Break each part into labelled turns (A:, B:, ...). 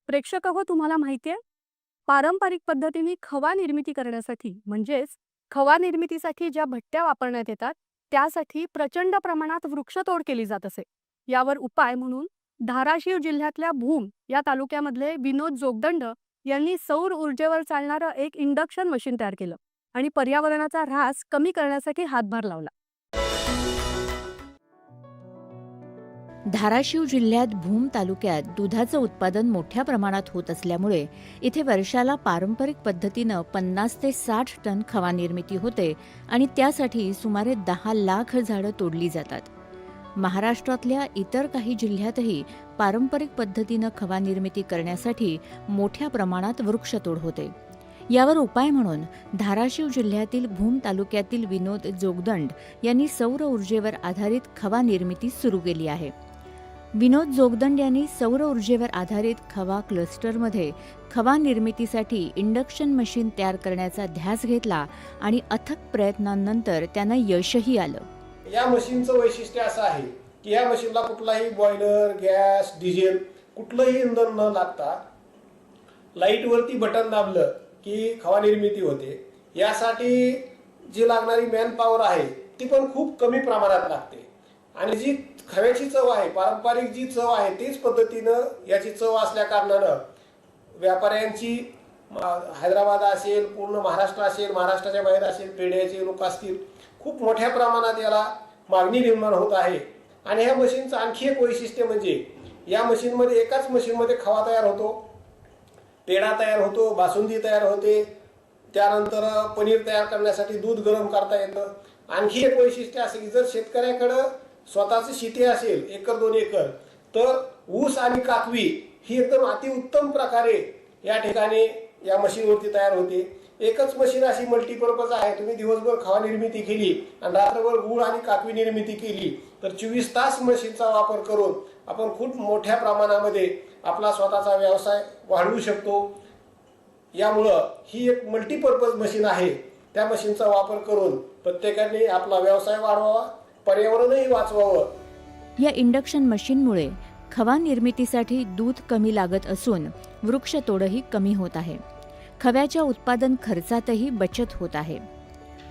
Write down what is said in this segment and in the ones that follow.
A: प्रेक्षक हो, तुम्हाला माहिती आहे, पारंपरिक पद्धतीने खवा निर्मिती करण्यासाठी म्हणजेच खवा निर्मितीसाठी ज्या भट्ट्या वापरण्यात येतात, त्यासाठी प्रचंड प्रमाणात वृक्षतोड केली जात असे. यावर उपाय म्हणून धाराशिव जिल्ह्यातल्या भूम या तालुक्यामधले विनोद जोगदंड यांनी सौर ऊर्जेवर चालणारं एक इंडक्शन मशीन तयार केलं आणि पर्यावरणाचा ऱ्हास कमी करण्यासाठी हातभार लावला.
B: धाराशिव जिल्ह्यात भूम तालुक्यात दुधाचं उत्पादन मोठ्या प्रमाणात होत असल्यामुळे इथे वर्षाला पारंपरिक पद्धतीनं 50 ते 60 टन खवा निर्मिती होते आणि त्यासाठी सुमारे 10 लाख झाडं तोडली जातात. महाराष्ट्रातल्या इतर काही जिल्ह्यातही पारंपरिक पद्धतीनं खवा निर्मिती करण्यासाठी मोठ्या प्रमाणात वृक्षतोड होते. यावर उपाय म्हणून धाराशिव जिल्ह्यातील भूम तालुक्यातील विनोद जोगदंड यांनी सौर ऊर्जेवर आधारित खवा निर्मिती सुरू केली आहे. विनोद जोगदंड यांनी सौर ऊर्जेवर आधारित खवा क्लस्टरमध्ये खवा निर्मितीसाठी इंडक्शन मशीन तयार करण्याचा ध्यास घेतला आणि अथक प्रयत्नांनंतर त्यांना यशही आलं.
C: या मशीनचं वैशिष्ट्य असं आहे की या मशीनला कुठलाही बॉयलर, गॅस, डिझेल कुठलंही इंधन न लागता लाईटवरती बटन दाबलं की खवा निर्मिती होते. यासाठी जी लागणारी मॅन पॉवर आहे ती पण खूप कमी प्रमाणात लागते आणि जी खव्याची चव आहे, पारंपरिक जी चव आहे तीच पद्धतीनं याची चव असल्या कारणानं व्यापाऱ्यांची हैदराबाद असेल, पूर्ण महाराष्ट्र असेल, महाराष्ट्राच्या बाहेर असेल, पेढ्याचे लोक असतील, खूप मोठ्या प्रमाणात याला मागणी निर्माण होत आहे. आणि ह्या मशीनचं आणखी एक वैशिष्ट्य म्हणजे या मशीनमध्ये एकाच मशीनमध्ये खवा तयार होतो, पेढा तयार होतो, बासुंदी तयार होते, त्यानंतर पनीर तयार करण्यासाठी दूध गरम करता येतं. आणखी एक वैशिष्ट्य असं की जर शेतकऱ्याकडं स्वतःची शेती असेल 1-2 एकर तर ऊस आणि काकवी ही एकदम अतिउत्तम प्रकारे या ठिकाणी या मशीनवरती तयार होते. एकच मशीन अशी मल्टीपर्पज आहे. तुम्ही दिवसभर खवा निर्मिती केली आणि रात्रभर गूळ आणि काकवी निर्मिती केली तर 24 तास मशीनचा वापर करून आपण खूप मोठ्या प्रमाणामध्ये आपला स्वतःचा व्यवसाय वाढवू शकतो. यामुळं ही एक मल्टीपर्पज मशीन आहे. त्या मशीनचा वापर करून प्रत्येकाने आपला व्यवसाय वाढवावा, पर्यावरणही वाचवावं.
B: या इंडक्शन मशीनमुळे खवा निर्मितीसाठी दूध कमी लागत असून वृक्षतोडही कमी होत आहे. खव्याच्या उत्पादन खर्चातही बचत होत आहे.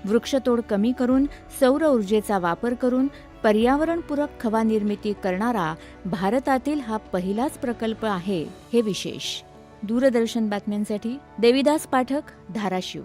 B: वृक्षतोड कमी करून सौर ऊर्जेचा वापर करून पर्यावरणपूरक खवा निर्मिती करणारा भारतातील हा पहिलाच प्रकल्प आहे. हे विशेष. दूरदर्शन बातम्यांसाठी देविदास पाठक, धाराशिव.